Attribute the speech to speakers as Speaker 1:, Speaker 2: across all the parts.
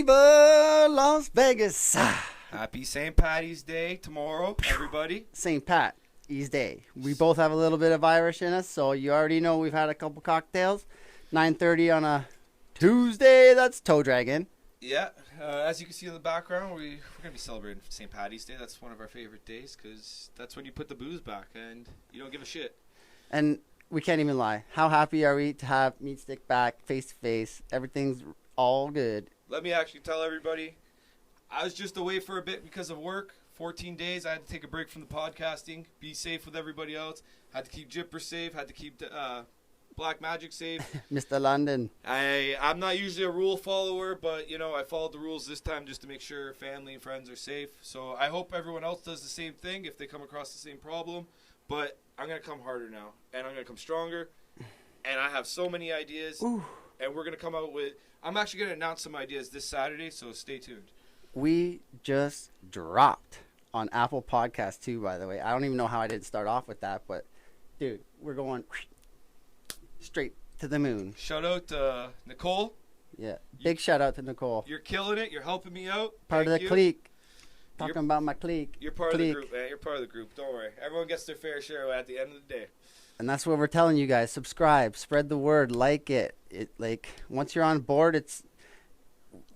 Speaker 1: Viva Las Vegas.
Speaker 2: Happy St. Patty's Day tomorrow, everybody.
Speaker 1: St. Pat's Day. We both have a little bit of Irish in us, so you already know we've had a couple cocktails. 9:30 on a Tuesday. That's Toe Dragon.
Speaker 2: Yeah, as you can see in the background, we're going to be celebrating St. Patty's Day. That's one of our favorite days because that's when you put the booze back and you don't give a shit.
Speaker 1: And we can't even lie. How happy are we to have Meat Stick back, face to face? Everything's all good.
Speaker 2: Let me actually tell everybody, I was just away for a bit because of work. 14 days. I had to take a break from the podcasting, be safe with everybody else. Had to keep Jipper safe. Had to keep Black Magic safe.
Speaker 1: Mr. London.
Speaker 2: I'm not usually a rule follower, but, you know, I followed the rules this time just to make sure family and friends are safe. So I hope everyone else does the same thing if they come across the same problem. But I'm going to come harder now, and I'm going to come stronger. And I have so many ideas,
Speaker 1: Ooh.
Speaker 2: and we're going to come out with – I'm actually going to announce some ideas this Saturday, so stay tuned.
Speaker 1: We just dropped on Apple Podcasts too, by the way. I don't even know how I didn't start off with that, but, dude, we're going straight to the moon.
Speaker 2: Shout out to Nicole.
Speaker 1: Yeah, big shout out to Nicole.
Speaker 2: You're killing it. You're helping me out.
Speaker 1: Part of the clique. Talking about my clique.
Speaker 2: You're part of the group, man. You're part of the group. Don't worry. Everyone gets their fair share at the end of the day.
Speaker 1: And that's what we're telling you guys. Subscribe, spread the word, like it. Once you're on board,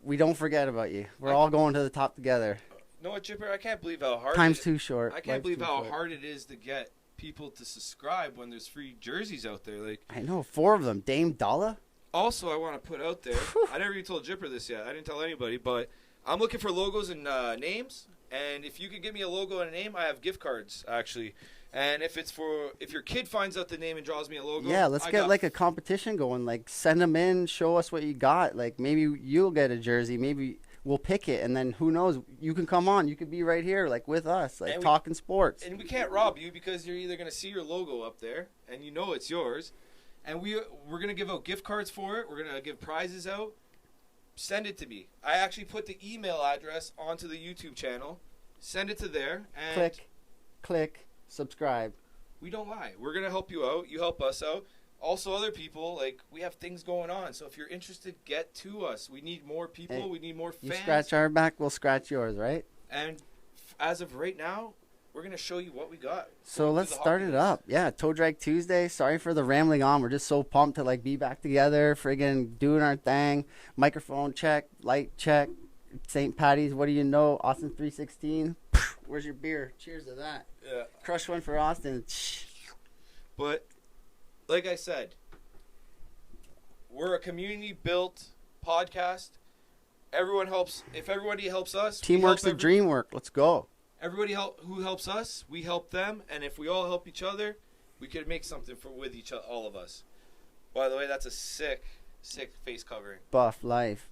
Speaker 1: we don't forget about you. We're all going to the top together.
Speaker 2: You know what, Chipper? I can't believe how hard
Speaker 1: Time's too short.
Speaker 2: I can't believe how hard it is to get people to subscribe when there's free jerseys out there. Like,
Speaker 1: I know, 4 of them. Dame Dollar.
Speaker 2: Also, I want to put out there, I never even told Jipper this yet. I didn't tell anybody, but I'm looking for logos and names. And if you could give me a logo and a name, I have gift cards, actually. And if your kid finds out the name and draws me a logo.
Speaker 1: Yeah, let's get like a competition going. Like, send them in, show us what you got. Like, maybe you'll get a jersey. Maybe we'll pick it. And then who knows? You can come on. You could be right here, like, with us, like, talking sports.
Speaker 2: And we can't rob you because you're either going to see your logo up there and you know it's yours. And we're going to give out gift cards for it. We're going to give prizes out. Send it to me. I actually put the email address onto the YouTube channel. Send it to there. And
Speaker 1: click, subscribe.
Speaker 2: We don't lie. We're going to help you out. You help us out. Also, other people, like, we have things going on. So if you're interested, get to us. We need more people. Hey, we need more fans.
Speaker 1: You scratch our back, we'll scratch yours, right?
Speaker 2: And as of right now, we're going to show you what we got.
Speaker 1: So let's start it up. Yeah, Toe Drag Tuesday. Sorry for the rambling on. We're just so pumped to, like, be back together, friggin' doing our thing. Microphone check, light check. St. Patty's, what do you know? Austin 316. Where's your beer? Cheers to that.
Speaker 2: Yeah.
Speaker 1: Crush one for Austin.
Speaker 2: But, like I said, we're a community-built podcast. Everyone helps. If everybody helps us,
Speaker 1: teamwork's the dream work. Let's go.
Speaker 2: Everybody who helps us, we help them, and if we all help each other, we could make something with each other, all of us. By the way, that's a sick face covering.
Speaker 1: Buff life.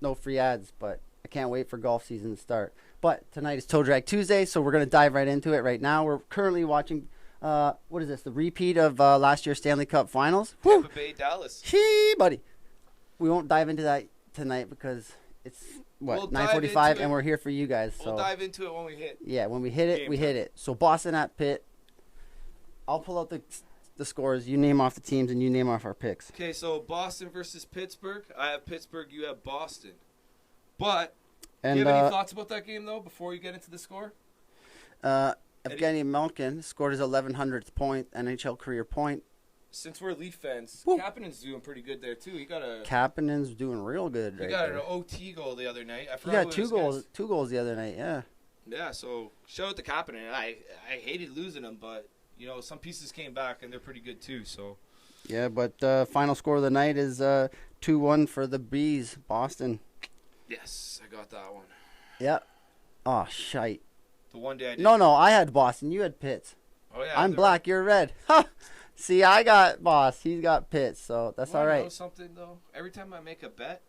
Speaker 1: No free ads, but I can't wait for golf season to start. But tonight is Toe Drag Tuesday, so we're going to dive right into it right now. We're currently watching, what is this, the repeat of last year's Stanley Cup Finals?
Speaker 2: Tampa Bay, Dallas.
Speaker 1: Hey, buddy. We won't dive into that tonight because it's, 9:45, and we're here for you guys. So
Speaker 2: we'll dive into it when we hit.
Speaker 1: Yeah, when we hit it, we hit it. So Boston at Pitt. I'll pull out the scores. You name off the teams, and you name off our picks.
Speaker 2: Okay, so Boston versus Pittsburgh. I have Pittsburgh. You have Boston. But do you have any thoughts about that game, though, before you get into the score?
Speaker 1: Evgeny Malkin scored his 1100th point, NHL career point.
Speaker 2: Since we're Leaf fans, Kapanen's doing pretty good there, too.
Speaker 1: Kapanen's doing real good
Speaker 2: He got an OT goal the other night.
Speaker 1: He got two goals the other night, yeah.
Speaker 2: Yeah, so shout out to Kapanen. I hated losing him, but, you know, some pieces came back, and they're pretty good, too, so.
Speaker 1: Yeah, but final score of the night is 2-1 for the Bees, Boston.
Speaker 2: Yes, I got that one.
Speaker 1: Yeah. Oh, shite.
Speaker 2: The one day I did.
Speaker 1: No, I had Boston. You had Pitts.
Speaker 2: Oh, yeah.
Speaker 1: I'm black. You're red. Ha! See, I got Boss. He's got Pitts, so that's all right.
Speaker 2: Know something, though? Every time I make a bet.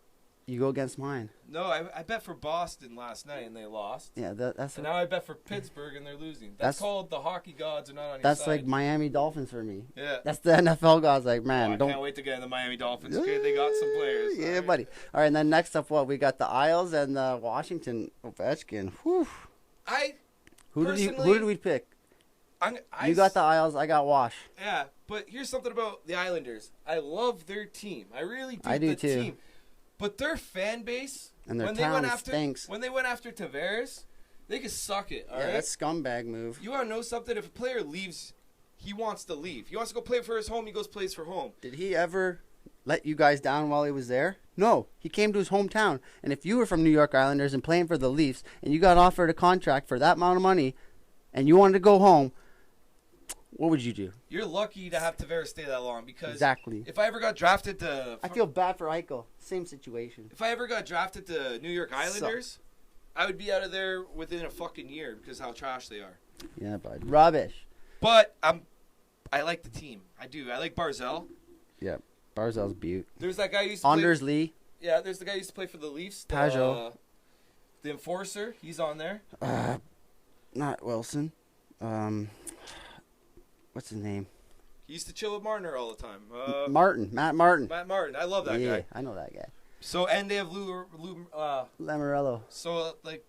Speaker 1: You go against mine.
Speaker 2: No, I bet for Boston last night, and they lost.
Speaker 1: Yeah, that's.
Speaker 2: And now I bet for Pittsburgh, and they're losing. That's called the hockey gods are not on your side.
Speaker 1: That's like Miami Dolphins for me.
Speaker 2: Yeah.
Speaker 1: That's the NFL gods. Like, man,
Speaker 2: I can't wait to get in the Miami Dolphins. Okay, they got some players.
Speaker 1: Yeah, buddy. All right, and then next up, we got the Isles and the Washington Ovechkin. Whew. Who did we pick? You got the Isles. I got Wash.
Speaker 2: Yeah, but here's something about the Islanders. I love their team. I really do.
Speaker 1: I do too.
Speaker 2: Team. But their fan base,
Speaker 1: And their
Speaker 2: when they
Speaker 1: town
Speaker 2: went after
Speaker 1: stinks.
Speaker 2: when they went after Tavares, they could suck it. All right.
Speaker 1: That's scumbag move.
Speaker 2: You want to know something? If a player leaves, he wants to leave. He wants to go play for his home. He goes plays for home.
Speaker 1: Did he ever let you guys down while he was there? No. He came to his hometown. And if you were from New York Islanders and playing for the Leafs and you got offered a contract for that amount of money and you wanted to go home, what would you do?
Speaker 2: You're lucky to have Tavares stay that long because
Speaker 1: Exactly.
Speaker 2: if I ever got drafted to,
Speaker 1: I feel bad for Eichel. Same situation.
Speaker 2: if I ever got drafted to New York Islanders, I would be out of there within a fucking year because how trash they are.
Speaker 1: Yeah, bud. Rubbish.
Speaker 2: But I like the team. I do. I like Barzell.
Speaker 1: Yeah. Barzell's beaut.
Speaker 2: There's that guy who used to
Speaker 1: Anders
Speaker 2: play.
Speaker 1: Lee.
Speaker 2: Yeah, there's the guy who used to play for the Leafs.
Speaker 1: Pajot.
Speaker 2: The enforcer. He's on there.
Speaker 1: Not Wilson. What's his name?
Speaker 2: He used to chill with Marner all the time.
Speaker 1: Martin. Matt Martin.
Speaker 2: Matt Martin. I love that
Speaker 1: Yeah,
Speaker 2: guy.
Speaker 1: I know that guy.
Speaker 2: So, and they have
Speaker 1: Lamorello.
Speaker 2: so, like,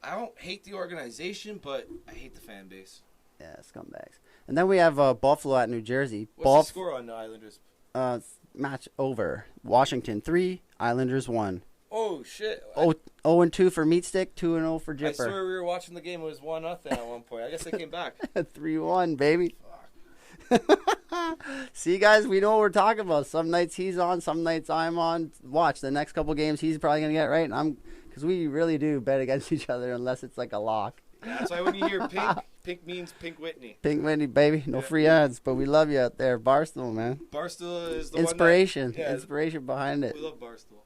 Speaker 2: I don't hate the organization, but I hate the fan base.
Speaker 1: Yeah, scumbags. And then we have Buffalo at New Jersey.
Speaker 2: What's the score on the Islanders?
Speaker 1: Match over. Washington 3, Islanders 1.
Speaker 2: Oh, shit.
Speaker 1: 0-2 for Meat Stick, 2-0 for
Speaker 2: I
Speaker 1: Jipper.
Speaker 2: swear we were watching the game. It was 1-0 at one point. I guess they came back.
Speaker 1: 3-1, baby.
Speaker 2: Fuck.
Speaker 1: See, guys, we know what we're talking about. Some nights he's on, some nights I'm on. Watch, the next couple games he's probably going to get right. And because we really do bet against each other unless it's like a lock.
Speaker 2: Yeah, that's why when you hear pink, pink means Pink Whitney.
Speaker 1: Pink Whitney, baby. No
Speaker 2: Yeah.
Speaker 1: free ads, but we love you out there. Barstool, man.
Speaker 2: Barstool is the
Speaker 1: Inspiration.
Speaker 2: one that,
Speaker 1: Inspiration behind it.
Speaker 2: we love Barstool.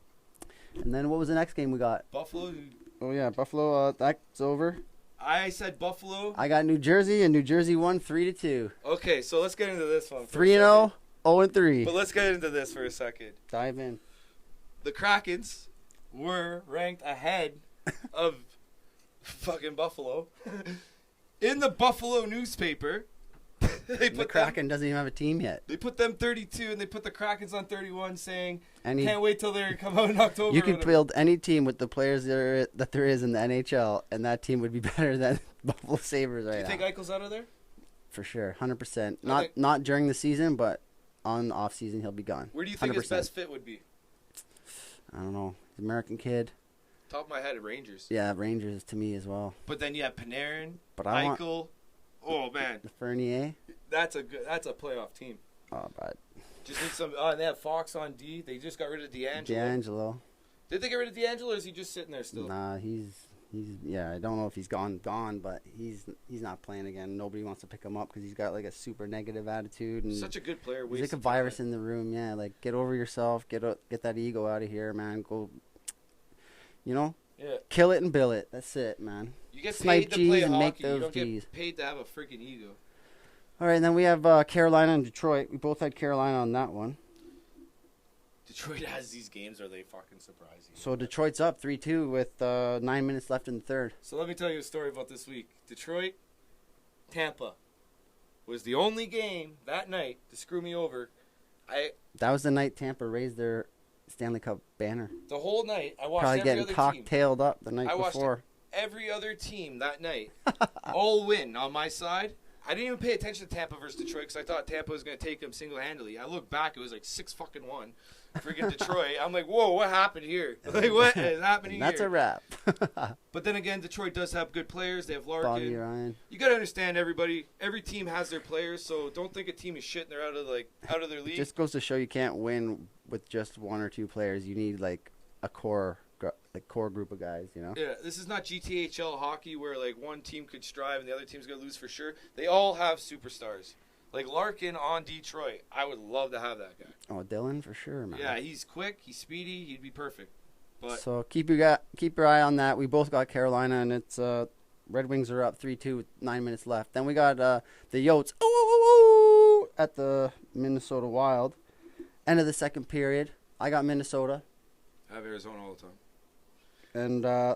Speaker 1: And then what was the next game we got?
Speaker 2: Buffalo.
Speaker 1: Oh, yeah, Buffalo. That's over.
Speaker 2: I said Buffalo.
Speaker 1: I got New Jersey, and New Jersey won 3-2.
Speaker 2: Okay, so let's get into this one.
Speaker 1: 3-0, 0-3.
Speaker 2: But let's get into this for a second.
Speaker 1: Dive in.
Speaker 2: The Krakens were ranked ahead of fucking Buffalo in the Buffalo newspaper.
Speaker 1: The Kraken doesn't even have a team yet.
Speaker 2: They put them 32 and they put the Krakens on 31, saying
Speaker 1: Any,
Speaker 2: can't wait till they come out in October.
Speaker 1: you
Speaker 2: or
Speaker 1: could
Speaker 2: whatever.
Speaker 1: build any team with the players that there is in the NHL, and that team would be better than Buffalo Sabres right
Speaker 2: Do you
Speaker 1: now.
Speaker 2: think Eichel's out of there?
Speaker 1: For sure, 100%.
Speaker 2: Okay.
Speaker 1: Not during the season, but on the off season he'll be gone.
Speaker 2: Where do you think
Speaker 1: 100%.
Speaker 2: his best fit would be?
Speaker 1: I don't know. He's an American kid.
Speaker 2: Top of my head, Rangers.
Speaker 1: Yeah, Rangers to me as well.
Speaker 2: But then you have Panarin,
Speaker 1: But I want
Speaker 2: Eichel. Oh man,
Speaker 1: the Fernier.
Speaker 2: that's a playoff team.
Speaker 1: Oh, but
Speaker 2: Just need some. Oh, and they have Fox on D. They just got rid of
Speaker 1: D'Angelo.
Speaker 2: Did they get rid of D'Angelo, or is he just sitting there still?
Speaker 1: Nah, he's yeah. I don't know if he's gone, but he's not playing again. Nobody wants to pick him up because he's got like a super negative attitude and
Speaker 2: Such a good player.
Speaker 1: he's like a virus in the room. Yeah, like get over yourself, get that ego out of here, man. Go,
Speaker 2: Yeah.
Speaker 1: kill it and bill it. That's it, man.
Speaker 2: You get
Speaker 1: Snipe
Speaker 2: paid to play
Speaker 1: G's and
Speaker 2: hockey.
Speaker 1: make
Speaker 2: You
Speaker 1: those
Speaker 2: don't
Speaker 1: G's.
Speaker 2: get paid to have a freaking ego.
Speaker 1: All right, and then we have Carolina and Detroit. We both had Carolina on that one.
Speaker 2: Detroit has these games, or they fucking surprise you.
Speaker 1: So Detroit's up 3-2 with 9 minutes left in the third.
Speaker 2: So let me tell you a story about this week. Detroit, Tampa was the only game that night to screw me over.
Speaker 1: That was the night Tampa raised their Stanley Cup banner.
Speaker 2: The whole night I watched
Speaker 1: Probably
Speaker 2: every
Speaker 1: getting
Speaker 2: other team.
Speaker 1: cocktailed up the night
Speaker 2: I watched
Speaker 1: before.
Speaker 2: Every other team that night, all win on my side. I didn't even pay attention to Tampa versus Detroit because I thought Tampa was going to take them single-handedly. I looked back, it was like 6-1. Freaking Detroit. I'm like, whoa, what happened here? Like, what is happening
Speaker 1: That's
Speaker 2: here?
Speaker 1: a wrap.
Speaker 2: But then again, Detroit does have good players. They have
Speaker 1: Bobby
Speaker 2: Larkin.
Speaker 1: Ryan.
Speaker 2: You got to understand, everybody. Every team has their players, so don't think a team is shit and they're out of their league.
Speaker 1: Just goes to show you can't win with just one or two players. You need like a core group of guys, you know?
Speaker 2: Yeah, this is not GTHL hockey where like one team could strive and the other team's gonna lose for sure. They all have superstars. Like Larkin on Detroit, I would love to have that guy.
Speaker 1: Oh, Dylan for sure, man.
Speaker 2: Yeah, he's quick, he's speedy, he'd be perfect. But
Speaker 1: So keep your eye on that. We both got Carolina, and it's Red Wings are up 3-2 with 9 minutes left. Then we got the Yotes at the Minnesota Wild. End of the second period. I got Minnesota,
Speaker 2: I have Arizona all the time.
Speaker 1: and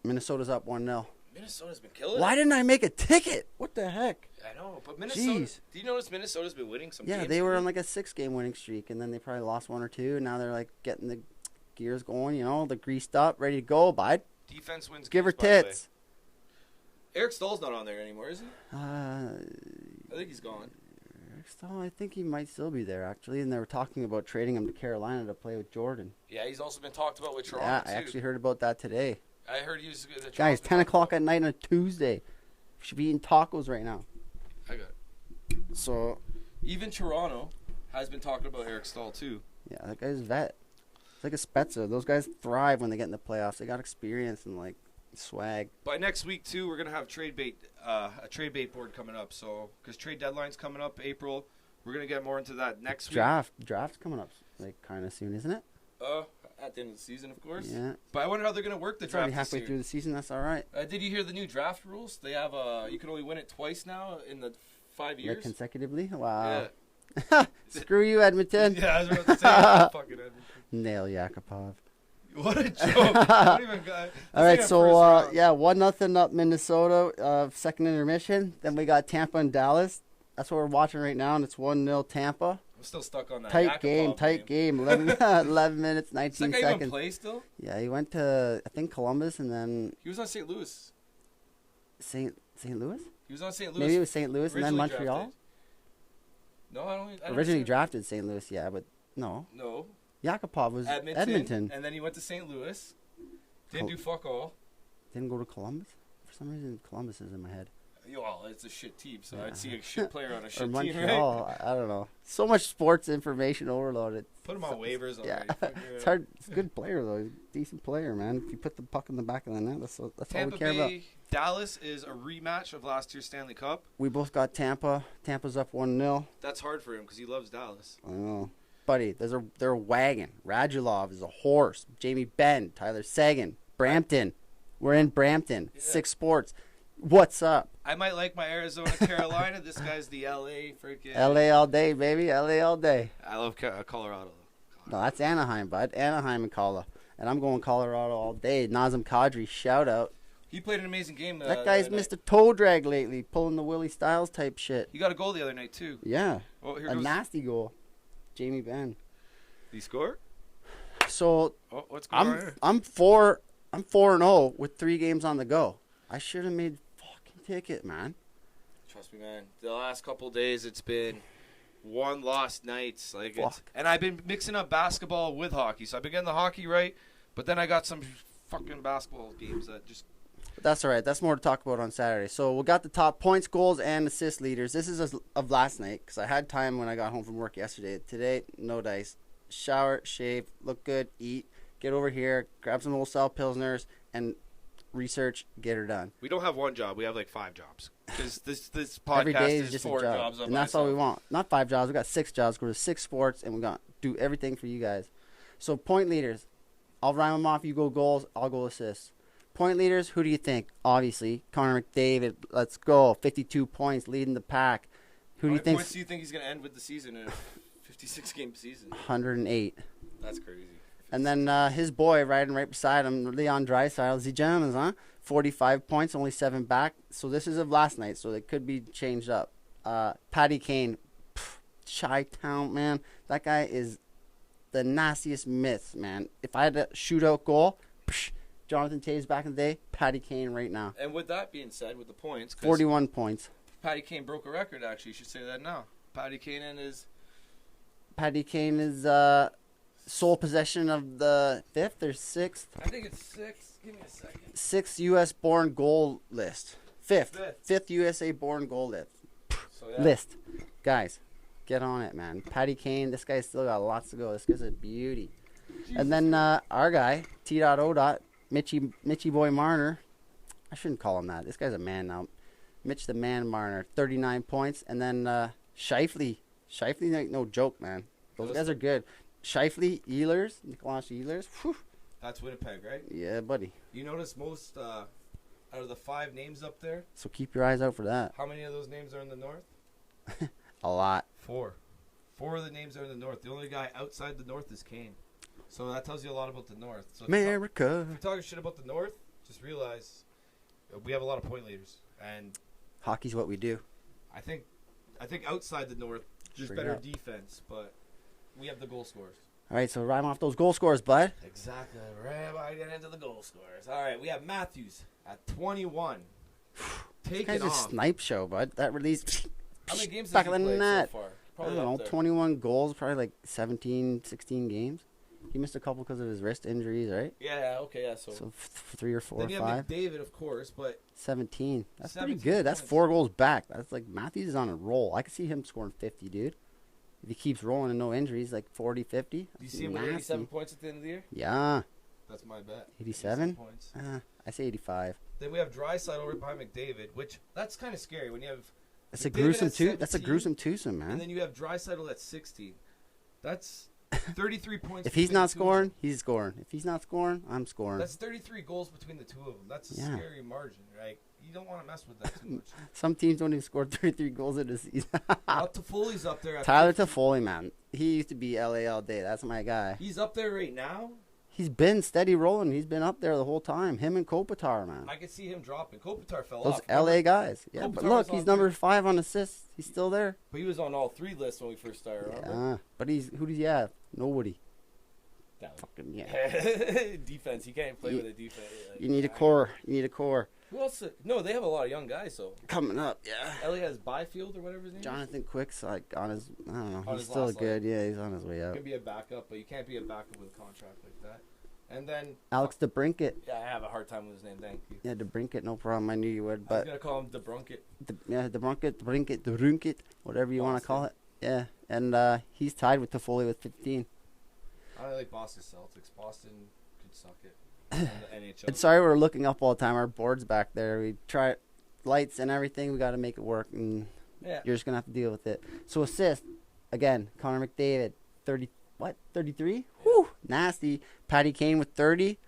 Speaker 1: Minnesota's up 1-0.
Speaker 2: Minnesota's been killing
Speaker 1: Why
Speaker 2: it.
Speaker 1: didn't I make a ticket? What the heck?
Speaker 2: I know, but Minnesota.
Speaker 1: Jeez.
Speaker 2: Do you notice Minnesota's been winning some
Speaker 1: Yeah,
Speaker 2: games?
Speaker 1: they were on like a 6-game winning streak, and then they probably lost one or two, and now they're like getting the gears going, they're greased up, ready to go, bud.
Speaker 2: Defense wins.
Speaker 1: Give her
Speaker 2: games, by the way.
Speaker 1: tits.
Speaker 2: Eric Stahl's not on there anymore, is he?
Speaker 1: Uh,
Speaker 2: I think he's gone.
Speaker 1: Eric Stahl, I think he might still be there, actually. And they were talking about trading him to Carolina to play with Jordan.
Speaker 2: Yeah, he's also been talked about with Toronto,
Speaker 1: Yeah,
Speaker 2: too.
Speaker 1: I actually heard about that today.
Speaker 2: I heard he was...
Speaker 1: Guys, 10 o'clock at night on a Tuesday. We should be eating tacos right now.
Speaker 2: I got it.
Speaker 1: So...
Speaker 2: Even Toronto has been talking about Eric Stahl, too.
Speaker 1: Yeah, that guy's vet. It's like a Spezza. Those guys thrive when they get in the playoffs. They got experience and, like, swag.
Speaker 2: By next week, too, we're going to have a trade bait board coming up. So, because trade deadline's coming up April, we're going to get more into that next week.
Speaker 1: Draft's coming up, like, kind of soon, isn't it?
Speaker 2: At the end of the season, of course.
Speaker 1: Yeah.
Speaker 2: But I wonder how they're going to work the
Speaker 1: It's
Speaker 2: draft
Speaker 1: already halfway through the season. That's all right.
Speaker 2: Did you hear the new draft rules? They have you can only win it twice now in the 5 years.
Speaker 1: Like consecutively? Wow.
Speaker 2: Yeah.
Speaker 1: Screw you, Edmonton.
Speaker 2: Yeah, I was about to say fucking Edmonton.
Speaker 1: Nail Yakupov.
Speaker 2: What a joke. I don't even got
Speaker 1: All right, so, 1-0 up Minnesota, second intermission. Then we got Tampa and Dallas. That's what we're watching right now, and it's 1-0 Tampa.
Speaker 2: I'm still stuck on that.
Speaker 1: Tight game. 11 minutes, 19
Speaker 2: Does that guy
Speaker 1: seconds.
Speaker 2: even play still?
Speaker 1: Yeah, he went to, I think, Columbus, and then
Speaker 2: He was on St. Louis.
Speaker 1: St. Louis?
Speaker 2: He was on St. Louis.
Speaker 1: Maybe it was St. Louis and then
Speaker 2: Originally
Speaker 1: Montreal?
Speaker 2: drafted. No, I don't.
Speaker 1: Originally drafted St. Louis, yeah, but no.
Speaker 2: No.
Speaker 1: Yakupov was Edmonton.
Speaker 2: And then he went to St. Louis. Didn't do fuck all.
Speaker 1: Didn't go to Columbus? For some reason, Columbus is in my head.
Speaker 2: Well, it's a shit team, so
Speaker 1: Yeah.
Speaker 2: I'd see a shit player on a shit
Speaker 1: or
Speaker 2: team,
Speaker 1: Montreal,
Speaker 2: right?
Speaker 1: I don't know. So much sports information overloaded.
Speaker 2: Put him on waivers already.
Speaker 1: Yeah. It's hard. It's a good player, though. He's a decent player, man. If you put the puck in the back of the net, that's all
Speaker 2: Tampa
Speaker 1: we care about.
Speaker 2: Bay, Dallas is a rematch of last year's Stanley Cup.
Speaker 1: We both got Tampa. Tampa's up 1-0.
Speaker 2: That's hard for him because he loves Dallas.
Speaker 1: I know. Buddy, they're a wagon. Radulov is a horse. Jamie Benn, Tyler Seguin, Brampton. We're in Brampton.
Speaker 2: Yeah.
Speaker 1: 6 Sports. What's up?
Speaker 2: I might like my Arizona, Carolina. This guy's the LA freaking.
Speaker 1: LA all day, baby. LA all day.
Speaker 2: I love Colorado.
Speaker 1: No, that's Anaheim, bud. Anaheim and Colorado. And I'm going Colorado all day. Nazem Kadri, shout out.
Speaker 2: He played an amazing game.
Speaker 1: That guy's missed a toe drag lately, pulling the Willie Styles type shit.
Speaker 2: He got a goal the other night too.
Speaker 1: Yeah.
Speaker 2: Oh, here
Speaker 1: A
Speaker 2: goes.
Speaker 1: nasty goal. Jamie Benn.
Speaker 2: Did he score?
Speaker 1: So
Speaker 2: Oh, what's going on here?
Speaker 1: I'm 4-0 with 3 games on the go. I should have made fucking ticket, man.
Speaker 2: Trust me, man. The last couple days, it's been one lost nights.
Speaker 1: Fuck.
Speaker 2: And I've been mixing up basketball with hockey. So I've been getting the hockey right, but then I got some fucking basketball games that just.
Speaker 1: But that's all right. That's more to talk about on Saturday. So we got the top points, goals, and assist leaders. This is of last night because I had time when I got home from work yesterday. Today, no dice. Shower, shave, look good, eat, get over here, grab some old style Pilsners, and research, get her done.
Speaker 2: We don't have one job. We have like 5 jobs. Because this podcast
Speaker 1: Every day
Speaker 2: is
Speaker 1: is just
Speaker 2: 4
Speaker 1: a job.
Speaker 2: jobs.
Speaker 1: And that's all we want. Not 5 jobs. We got 6 jobs. Go to 6 sports, and we got do everything for you guys. So point leaders. I'll rhyme them off. You go goals. I'll go assists. Point leaders, who do you think? Obviously, Connor McDavid. Let's go. 52 points, leading the pack. Who do you think?
Speaker 2: Points do you think he's going to end with the season in a 56-game season?
Speaker 1: 108.
Speaker 2: That's crazy.
Speaker 1: And then his boy riding right beside him, Leon Draisaitl, the Germans, huh? 45 points, only 7 back. So this is of last night, so it could be changed up. Patty Kane, Chi-Town, man. That guy is the nastiest myth, man. If I had a shootout goal, Jonathan Toews back in the day, Patty Kane right now.
Speaker 2: And with that being said, with the points,
Speaker 1: 41 points.
Speaker 2: Patty Kane broke a record, actually. You should say that now. Patty Kane is
Speaker 1: Sole possession of the 5th or 6th?
Speaker 2: I think it's 6. Give me a second.
Speaker 1: 6th U.S.-born goal list. 5th USA-born goal list.
Speaker 2: So, yeah.
Speaker 1: List. Guys, get on it, man. Patty Kane, this guy's still got lots to go. This guy's a beauty.
Speaker 2: Jesus.
Speaker 1: And then our guy, T.O. Mitchy Boy Marner. I shouldn't call him that. This guy's a man now. Mitch the Man Marner, 39 points. And then Scheifele. Scheifele, no joke, man. Those guys are good. Scheifele, Nicolas Ehlers. Whew.
Speaker 2: That's Winnipeg, right?
Speaker 1: Yeah, buddy.
Speaker 2: You notice most out of the 5 names up there,
Speaker 1: So keep your eyes out for that.
Speaker 2: how many of those names are in the north?
Speaker 1: A lot.
Speaker 2: 4. 4 of the names are in the north. The only guy outside the north is Kane. So that tells you a lot about the north. So if
Speaker 1: America.
Speaker 2: you're talking shit about the north, just realize we have a lot of point leaders. And
Speaker 1: Hockey's what we do.
Speaker 2: I think outside the north, just
Speaker 1: Straight
Speaker 2: better
Speaker 1: up.
Speaker 2: defense, but we have the goal scorers.
Speaker 1: All right, so rhyme off those goal scores, bud.
Speaker 2: Exactly. Right about to get into the goal scorers. All right, we have Matthews at 21.
Speaker 1: This
Speaker 2: Take
Speaker 1: guy's
Speaker 2: it
Speaker 1: a
Speaker 2: off.
Speaker 1: snipe show, bud. That release,
Speaker 3: How many games
Speaker 1: back
Speaker 3: has
Speaker 1: of
Speaker 3: he
Speaker 1: the
Speaker 3: played
Speaker 1: net.
Speaker 3: so far?
Speaker 1: I
Speaker 3: Probably
Speaker 1: don't know,
Speaker 3: up there.
Speaker 1: 21 goals, probably like 17, 16 games. He missed a couple because of his wrist injuries, right?
Speaker 3: Yeah, okay, yeah. So,
Speaker 1: So 3 or 4
Speaker 3: then
Speaker 1: or
Speaker 3: you
Speaker 1: 5.
Speaker 3: have McDavid, of course, but
Speaker 1: 17. That's
Speaker 3: 17
Speaker 1: pretty good. That's
Speaker 3: points.
Speaker 1: 4 goals back. That's like Matthews is on a roll. I could see him scoring 50, dude. If he keeps rolling and no injuries, like 40, 50.
Speaker 3: do you see him with 87 points at the end of the year?
Speaker 1: Yeah.
Speaker 3: That's my bet.
Speaker 1: 87?
Speaker 3: Points.
Speaker 1: I say 85.
Speaker 3: Then we have Draisaitl right behind McDavid, which that's kind of scary when you have.
Speaker 1: That's a
Speaker 3: McDavid
Speaker 1: gruesome
Speaker 3: at
Speaker 1: That's a
Speaker 3: 17,
Speaker 1: gruesome twosome,
Speaker 3: And
Speaker 1: man.
Speaker 3: then you have Draisaitl at 16. That's 33 points.
Speaker 1: If he's
Speaker 3: between
Speaker 1: not
Speaker 3: the two of them.
Speaker 1: scoring, he's scoring. If he's not scoring, I'm scoring.
Speaker 3: That's 33 goals between the two of them. That's a
Speaker 1: Yeah.
Speaker 3: scary margin, right? You don't want to mess with that too much.
Speaker 1: Some teams don't even score 33 goals in a season.
Speaker 3: Now Toffoli's up there. At
Speaker 1: Tyler
Speaker 3: 50.
Speaker 1: Toffoli, man. He used to be LA all day. That's my guy.
Speaker 3: He's up there right now.
Speaker 1: He's been steady rolling. He's been up there the whole time. Him and Kopitar, man.
Speaker 3: I could see him dropping. Kopitar fell
Speaker 1: Those
Speaker 3: off.
Speaker 1: LA guys. Yeah,
Speaker 3: Kopitar
Speaker 1: but
Speaker 3: was
Speaker 1: look,
Speaker 3: on
Speaker 1: he's number 5 on assists. He's still there.
Speaker 3: But he was on all 3 lists when we first started. Remember?
Speaker 1: Yeah, but who does he have? Nobody.
Speaker 3: That
Speaker 1: Fucking yeah.
Speaker 3: defense. He can't play with a defense. Like,
Speaker 1: You need a core. You need a core.
Speaker 3: Who else? No, they have a lot of young guys. So
Speaker 1: Coming up, yeah.
Speaker 3: LA has Byfield or whatever his name is.
Speaker 1: Jonathan Quick's like on his. I don't know.
Speaker 3: On
Speaker 1: He's
Speaker 3: his
Speaker 1: still
Speaker 3: last
Speaker 1: good. Yeah, he's on his way
Speaker 3: You
Speaker 1: out.
Speaker 3: can be a backup, but you can't be a backup with a contract like that. And then
Speaker 1: Alex DeBrinket.
Speaker 3: yeah, I have a hard time with his name. Thank you.
Speaker 1: Yeah, DeBrinket, no problem. I knew you would,
Speaker 3: I was
Speaker 1: but
Speaker 3: gonna call him DeBrunket.
Speaker 1: DeBrinket, whatever you want to call it. Yeah, and he's tied with Toffoli with 15.
Speaker 3: I like Boston Celtics. Boston could suck it. And the NHL.
Speaker 1: And sorry we're looking up all the time. Our board's back there. We try lights and everything. We got to make it work, and
Speaker 3: Yeah.
Speaker 1: you're just gonna have to deal with it. So assist again. Connor McDavid, 33. Whew, nasty. Patty Kane with 30.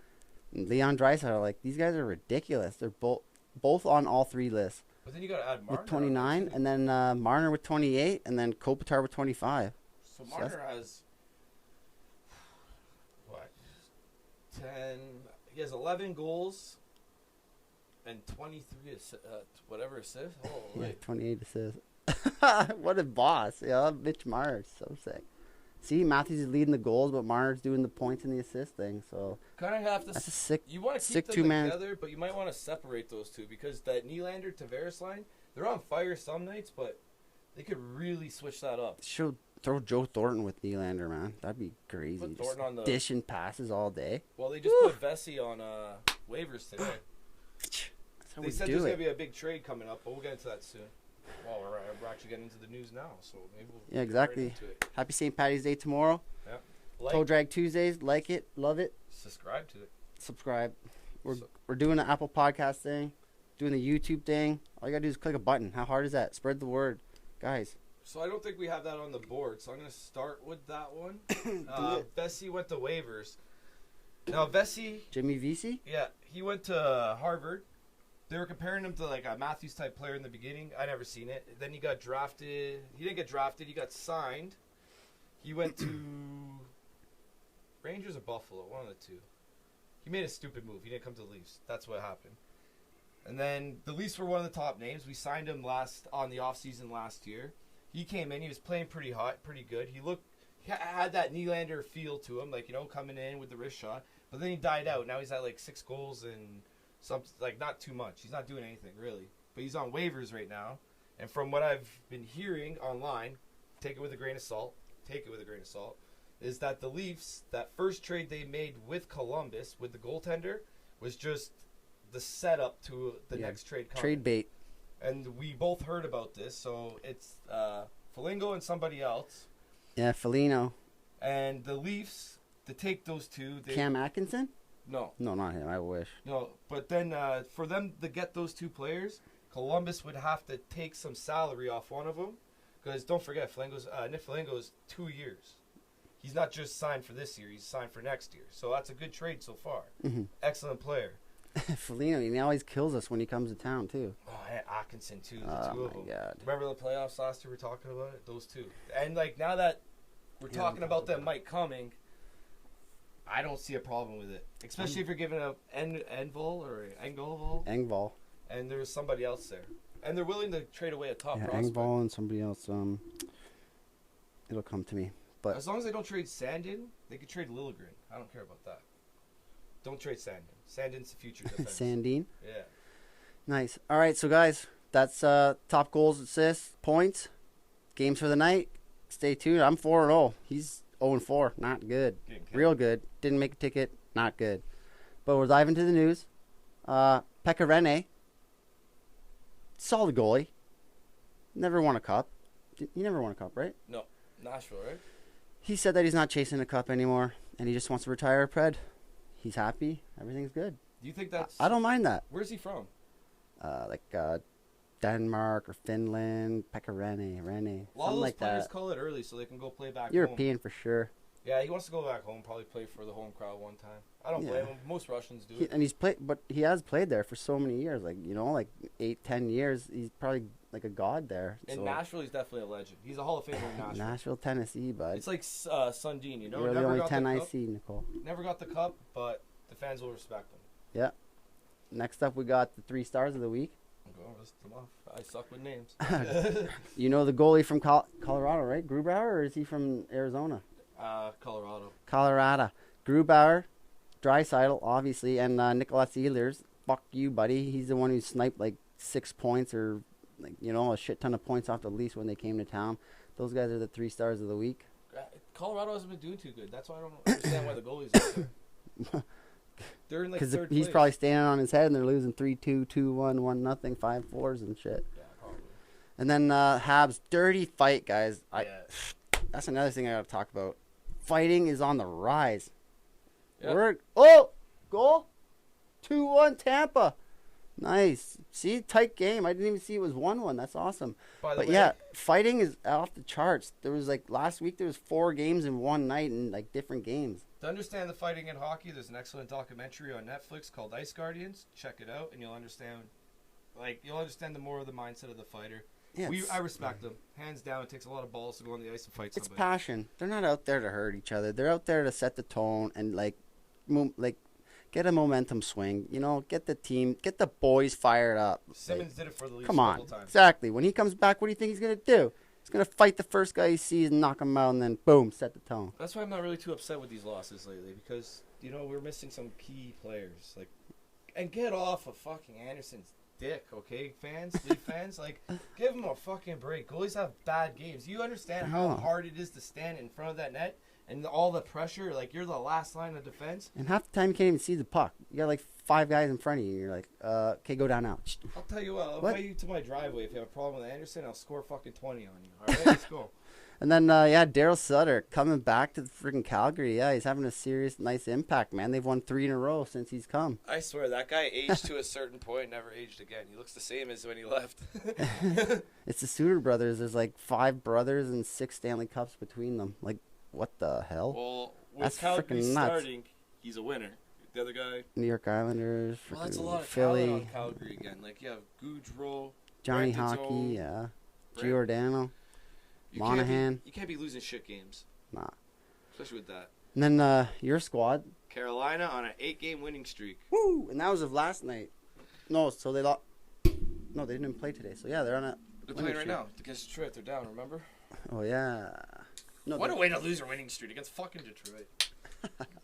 Speaker 1: And Leon Draisaitl. Like these guys are ridiculous. They're both on all 3 lists
Speaker 3: But then you gotta add Marner
Speaker 1: with 29, and then Marner with 28, and then Kopitar with 25.
Speaker 3: So Marner has what? 10. He has 11 goals and 23 whatever assists.
Speaker 1: Yeah,
Speaker 3: Holy.
Speaker 1: 28 assists. What a boss. Yeah, Mitch Marner's so sick. See, Matthews is leading the goals, but Marner's doing the points and the assist thing. So
Speaker 3: Kind of have to.
Speaker 1: that's a sick.
Speaker 3: You want to keep
Speaker 1: sick
Speaker 3: them
Speaker 1: two-man.
Speaker 3: together, but you might want to separate those two because that Nylander Tavares line, they're on fire some nights, but they could really switch that up.
Speaker 1: Throw Joe Thornton with Nylander, man. That'd be crazy.
Speaker 3: Put
Speaker 1: Just
Speaker 3: Thornton on the.
Speaker 1: dishing passes all day.
Speaker 3: Well, they just put Vesey on waivers today.
Speaker 1: That's how
Speaker 3: They
Speaker 1: we
Speaker 3: said
Speaker 1: do
Speaker 3: there's
Speaker 1: it.
Speaker 3: gonna be a big trade coming up, but we'll get into that soon. Well, we're actually getting into the news now, so maybe we'll
Speaker 1: Yeah,
Speaker 3: get
Speaker 1: exactly.
Speaker 3: right into it.
Speaker 1: Happy St. Patty's Day tomorrow.
Speaker 3: Like,
Speaker 1: Toe Drag Tuesdays. Like it. Love it.
Speaker 3: subscribe to it.
Speaker 1: Subscribe.
Speaker 3: So-
Speaker 1: We're doing the Apple Podcast thing. Doing the YouTube thing. All you got to do is click a button. How hard is that? Spread the word. Guys.
Speaker 3: So I don't think we have that on the board, so I'm gonna start with that one.
Speaker 1: it.
Speaker 3: Vesey went to waivers. Now Vesey,
Speaker 1: Jimmy Vesey?
Speaker 3: yeah, he went to Harvard. They were comparing him to like a Matthews type player in the beginning. I never seen it. Then he got drafted. He didn't get drafted. He got signed. He went to Rangers or Buffalo, one of the two. He made a stupid move. He didn't come to the Leafs. That's what happened. And then the Leafs were one of the top names. We signed him on the offseason last year. He came in. He was playing pretty hot, pretty good. He had that Nylander feel to him, like, coming in with the wrist shot. But then he died out. Now he's at like 6 goals and something, like, not too much. He's not doing anything really. But he's on waivers right now. And from what I've been hearing online, take it with a grain of salt. Is that the Leafs, that first trade they made with Columbus, with the goaltender, was just the setup to the next trade coming.
Speaker 1: Trade bait.
Speaker 3: And we both heard about this, so it's Foligno and somebody else.
Speaker 1: Yeah, Felino.
Speaker 3: And the Leafs, to take those two...
Speaker 1: Cam Atkinson?
Speaker 3: No.
Speaker 1: No, not him. I wish.
Speaker 3: No, but then for them to get those two players, Columbus would have to take some salary off one of them. Because don't forget, Nick Foligno's 2 years. He's not just signed for this year, he's signed for next year. So that's a good trade so far.
Speaker 1: Mm-hmm.
Speaker 3: Excellent player.
Speaker 1: Felino, he always kills us when he comes to town, too.
Speaker 3: Oh, and Atkinson, too, the
Speaker 1: Oh,
Speaker 3: two of
Speaker 1: my
Speaker 3: them.
Speaker 1: God.
Speaker 3: Remember the playoffs last year we were talking about it? Those two. And, like, now that we're talking about them Mike coming, I don't see a problem with it. Especially if you're giving up Envol or
Speaker 1: Engvall.
Speaker 3: and there's somebody else there. And they're willing to trade away a top
Speaker 1: Yeah,
Speaker 3: prospect.
Speaker 1: Engvall and somebody else. It'll come to me. But
Speaker 3: As long as they don't trade Sandin, they could trade Liljegren. I don't care about that. Don't trade Sandin. Sandin's the future defense.
Speaker 1: Sandine.
Speaker 3: Yeah.
Speaker 1: Nice. All right, so guys, that's top goals, assists, points, games for the night. Stay tuned. I'm 4-0. He's 0-4. Not good. Real good. Didn't make a ticket. Not good. But we're diving into the news. Pekka Rinne, solid goalie. Never won a cup. He never won a cup, right?
Speaker 3: No, Nashville, right?
Speaker 1: He said that he's not chasing a cup anymore, and he just wants to retire a Pred. He's happy. Everything's good.
Speaker 3: Do you think that's...
Speaker 1: I don't mind that.
Speaker 3: Where's he from?
Speaker 1: Denmark or Finland, Pekka Rinne,
Speaker 3: A lot of those players call it early so they can go play back home.
Speaker 1: European for sure.
Speaker 3: Yeah, he wants to go back home, probably play for the home crowd one time. I don't blame him. Most Russians do it.
Speaker 1: And he has played there for so many years, like 8-10 years. He's probably like a god there.
Speaker 3: In Nashville, he's definitely a legend. He's a Hall of Famer in Nashville.
Speaker 1: Nashville, Tennessee, bud.
Speaker 3: It's like Sundin, you know.
Speaker 1: You're the
Speaker 3: never
Speaker 1: only
Speaker 3: got
Speaker 1: 10
Speaker 3: the
Speaker 1: I
Speaker 3: cup.
Speaker 1: see, Nicole.
Speaker 3: Never got the cup, but the fans will respect him.
Speaker 1: Yeah. Next up, we got the 3 stars of the week.
Speaker 3: Go list them off. I suck with names.
Speaker 1: You know the goalie from Colorado, right? Grubauer, or is he from Arizona?
Speaker 3: Colorado.
Speaker 1: Colorado. Grubauer, Draisaitl, obviously, and Nicolas Ehlers. Fuck you, buddy. He's the one who sniped like 6 points or a shit ton of points off the Leafs when they came to town. Those guys are the 3 stars of the week.
Speaker 3: Colorado hasn't been doing too good. That's why I don't understand why the goalie's out there. They're in like third place.
Speaker 1: He's probably standing on his head and they're losing 3-2, 2-1, 1-0, 5-4s and shit.
Speaker 3: Yeah, probably.
Speaker 1: And then Habs, dirty fight, guys.
Speaker 3: Yeah.
Speaker 1: That's another thing I got to talk about. Fighting is on the rise.
Speaker 3: Yeah.
Speaker 1: Goal. 2-1 Tampa. Nice. See, tight game. I didn't even see it was 1-1. That's awesome. But yeah, fighting is off the charts. There was last week there was 4 games in one night and different games.
Speaker 3: To understand the fighting in hockey, there's an excellent documentary on Netflix called Ice Guardians. Check it out and you'll understand the more of the mindset of the fighter. Yeah, I respect them. Hands down, it takes a lot of balls to go on the ice and fight somebody.
Speaker 1: It's passion. They're not out there to hurt each other. They're out there to set the tone and get a momentum swing. Get the boys fired up.
Speaker 3: Simmons did it for the Leafs
Speaker 1: Come on,
Speaker 3: a couple times.
Speaker 1: Exactly. When he comes back, what do you think he's gonna do? He's gonna fight the first guy he sees and knock him out, and then boom, set the tone.
Speaker 3: That's why I'm not really too upset with these losses lately because we're missing some key players. And get off of fucking Anderson's dick, okay, Leaf fans? Give him a fucking break. Goalies have bad games. You understand how hard it is to stand in front of that net and all the pressure? You're the last line of defense.
Speaker 1: And half the time you can't even see the puck. You got 5 guys in front of you. You're like, okay, go down now.
Speaker 3: I'll tell you what, I'll invite you to my driveway. If you have a problem with Anderson, I'll score fucking 20 on you. All right, let's go.
Speaker 1: And then, Daryl Sutter coming back to the freaking Calgary. Yeah, he's having a serious, nice impact, man. They've won 3 in a row since he's come.
Speaker 3: I swear, that guy aged to a certain point, never aged again. He looks the same as when he left.
Speaker 1: It's the Sutter brothers. There's 5 brothers and 6 Stanley Cups between them. What the hell?
Speaker 3: Well, with
Speaker 1: that's
Speaker 3: Calgary
Speaker 1: freaking nuts.
Speaker 3: starting, he's a winner. The other guy,
Speaker 1: New York Islanders,
Speaker 3: well, that's a lot of
Speaker 1: Philly,
Speaker 3: talent on Calgary again. You have Goudreau,
Speaker 1: Johnny
Speaker 3: Brandon's
Speaker 1: Hockey,
Speaker 3: own,
Speaker 1: yeah, Giordano, Monahan.
Speaker 3: You can't be losing shit games.
Speaker 1: Nah.
Speaker 3: Especially with that.
Speaker 1: And then your squad,
Speaker 3: Carolina on an 8-game winning streak.
Speaker 1: Woo! And that was of last night. No, so they lost. No, they didn't play today. So yeah, they're on a.
Speaker 3: They're playing right now against Detroit. They're down. Remember?
Speaker 1: Oh yeah. No,
Speaker 3: what a way to lose your winning streak against fucking Detroit.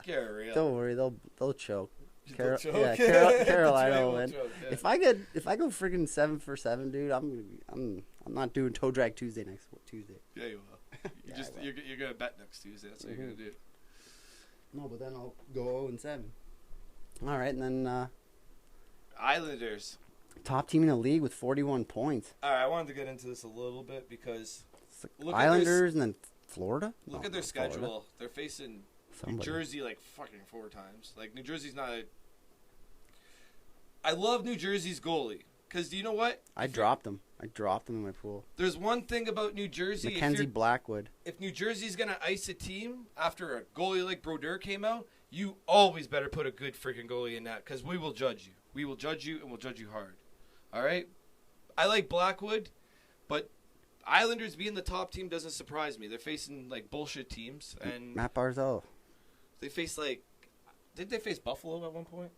Speaker 3: Get real.
Speaker 1: Don't worry, they'll choke.
Speaker 3: They'll choke?
Speaker 1: Yeah, Carolina will win.
Speaker 3: Choke, yeah.
Speaker 1: If I go freaking 7 for 7, dude, I'm not doing toe drag Tuesday next Tuesday.
Speaker 3: Yeah, you will. You're gonna bet next Tuesday. That's what you're gonna do.
Speaker 1: No, but then I'll go 0-7. All right, and then
Speaker 3: Islanders.
Speaker 1: Top team in the league with 41 points.
Speaker 3: All right, I wanted to get into this a little bit because
Speaker 1: Islanders and then Florida.
Speaker 3: Look at their schedule. Florida. They're facing
Speaker 1: Somebody.
Speaker 3: New Jersey fucking 4 times. New Jersey's not. I love New Jersey's goalie because do you know what?
Speaker 1: I dropped him in my pool.
Speaker 3: There's one thing about New Jersey.
Speaker 1: Mackenzie Blackwood.
Speaker 3: If New Jersey's gonna ice a team after a goalie like Brodeur came out, you always better put a good freaking goalie in that because we will judge you. We will judge you and we'll judge you hard. All right. I like Blackwood, but Islanders being the top team doesn't surprise me. They're facing bullshit teams and
Speaker 1: Matt Barzal.
Speaker 3: They faced did they face Buffalo at one point?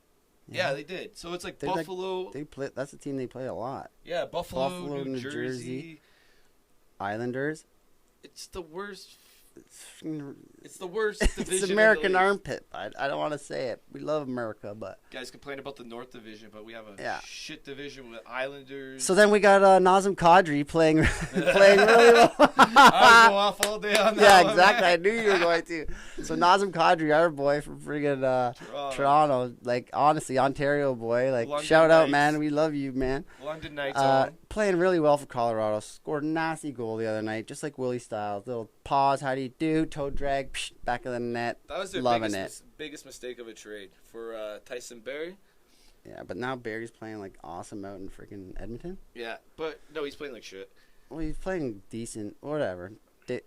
Speaker 3: Yeah, they did. So it's Buffalo.
Speaker 1: They play. That's a team they play a lot.
Speaker 3: Yeah, Buffalo, New Jersey,
Speaker 1: Islanders.
Speaker 3: It's the worst
Speaker 2: It's the worst division.
Speaker 1: It's American
Speaker 2: in the league.
Speaker 1: armpit. I don't want to say it. We love America, but
Speaker 2: Guys complain about the North Division, but we have a
Speaker 1: Yeah.
Speaker 2: shit division with Islanders.
Speaker 1: so then we got Nazem Kadri playing really well.
Speaker 2: I go off all day on that.
Speaker 1: Yeah,
Speaker 2: one,
Speaker 1: exactly.
Speaker 2: man.
Speaker 1: I knew you were going to. So Nazem Kadri, our boy from friggin' Toronto, like honestly, Ontario boy, like
Speaker 2: London
Speaker 1: shout out,
Speaker 2: Knights.
Speaker 1: man. We love you, man.
Speaker 2: London Knights on.
Speaker 1: Playing really well for Colorado. Scored a nasty goal the other night, just like Willie Styles. Little pause, how do you do? Toe drag, psh, back of the net.
Speaker 2: That was their
Speaker 1: Loving
Speaker 2: biggest mistake of a trade for Tyson Berry.
Speaker 1: Yeah, but now Barry's playing like awesome out in freaking Edmonton.
Speaker 2: Yeah, but no, he's playing like shit.
Speaker 1: Well, he's playing decent. Whatever.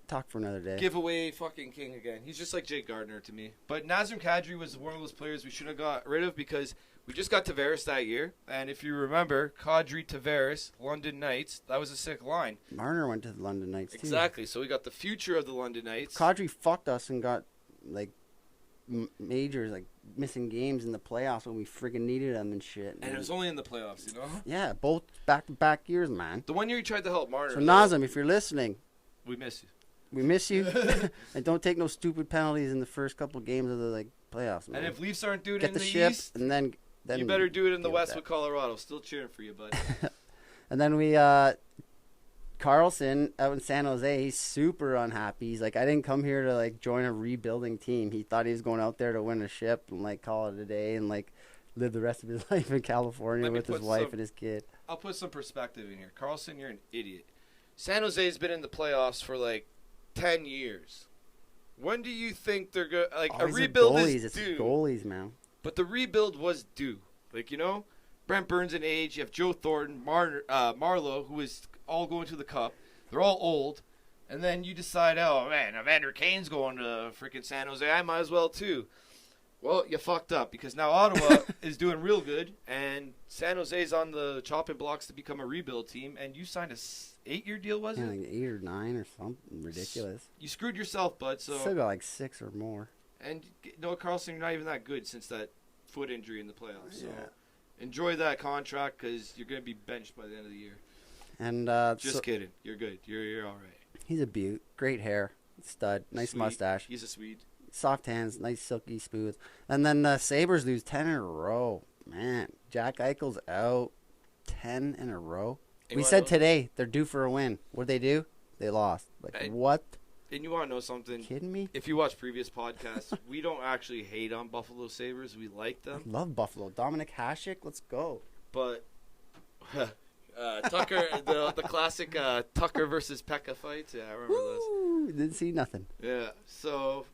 Speaker 1: Talk for another day.
Speaker 2: Giveaway fucking king again. He's just like Jake Gardner to me. But Nazem Kadri was one of those players we should have got rid of because we just got Tavares that year. And if you remember, Kadri, Tavares, London Knights, that was a sick line.
Speaker 1: Marner went to the London Knights too.
Speaker 2: Exactly. So we got the future of the London Knights.
Speaker 1: Kadri fucked us and got like majors, like missing games in the playoffs when we freaking needed them and shit.
Speaker 2: And it was only in the playoffs, you know?
Speaker 1: Yeah, both back-to-back years, man.
Speaker 2: The one year he tried to help Marner.
Speaker 1: So Nazem, if you're listening,
Speaker 2: we miss you.
Speaker 1: we miss you, and don't take no stupid penalties in the first couple games of the like playoffs, man.
Speaker 2: And if Leafs aren't doing it
Speaker 1: Get
Speaker 2: in
Speaker 1: the
Speaker 2: the
Speaker 1: ship,
Speaker 2: East,
Speaker 1: and then
Speaker 2: you better do it in the
Speaker 1: deal with
Speaker 2: West
Speaker 1: that.
Speaker 2: with Colorado. Still cheering for you, bud.
Speaker 1: And then we Carlson out in San Jose, he's super unhappy. He's like, I didn't come here to like join a rebuilding team. He thought he was going out there to win a ship and like call it a day and like live the rest of his life in California
Speaker 2: Let me
Speaker 1: with his
Speaker 2: put
Speaker 1: wife
Speaker 2: some-
Speaker 1: and his kid.
Speaker 2: I'll put some perspective in here. Carlson, you're an idiot. San Jose's been in the playoffs for like 10 years. When do you think they're going to... Like, a
Speaker 1: Always the
Speaker 2: rebuild
Speaker 1: goalies.
Speaker 2: is
Speaker 1: It's
Speaker 2: due.
Speaker 1: goalies, man.
Speaker 2: But the rebuild was due. Like, you know, Brent Burns in age. You have Joe Thornton, Marlowe, who is all going to the Cup. They're all old. And then you decide, oh, man, Evander Kane's going to freaking San Jose. I might as well, too. Well, you fucked up because now Ottawa is doing real good, and San Jose's on the chopping blocks to become a rebuild team, and you signed a 8-year deal, was
Speaker 1: Yeah,
Speaker 2: it?
Speaker 1: like 8 or 9 or something ridiculous.
Speaker 2: You screwed yourself, bud. So
Speaker 1: Still got like 6 or more.
Speaker 2: and Noah Carlson, you're not even that good since that foot injury in the playoffs. So
Speaker 1: Yeah.
Speaker 2: enjoy that contract because you're going to be benched by the end of the year.
Speaker 1: And
Speaker 2: Just kidding. You're good. You're all right.
Speaker 1: he's a beaut. Great hair. Stud. Nice
Speaker 2: Sweet.
Speaker 1: mustache.
Speaker 2: He's a Swede.
Speaker 1: Soft hands. Nice silky smooth. And then Sabres lose 10 in a row. Man, Jack Eichel's out 10 in a row.
Speaker 2: You
Speaker 1: We
Speaker 2: wanna
Speaker 1: said
Speaker 2: know-
Speaker 1: today they're due for a win. What'd they do? They lost. Like,
Speaker 2: Hey.
Speaker 1: what?
Speaker 2: And you want to know something?
Speaker 1: Kidding me?
Speaker 2: If you watch previous podcasts, we don't actually hate on Buffalo Sabres. We like them.
Speaker 1: Love Buffalo. Dominic Hasek, let's go.
Speaker 2: But Tucker, the classic Tucker versus Pekka fight. Yeah, I remember those.
Speaker 1: Woo! Didn't see nothing.
Speaker 2: Yeah, so,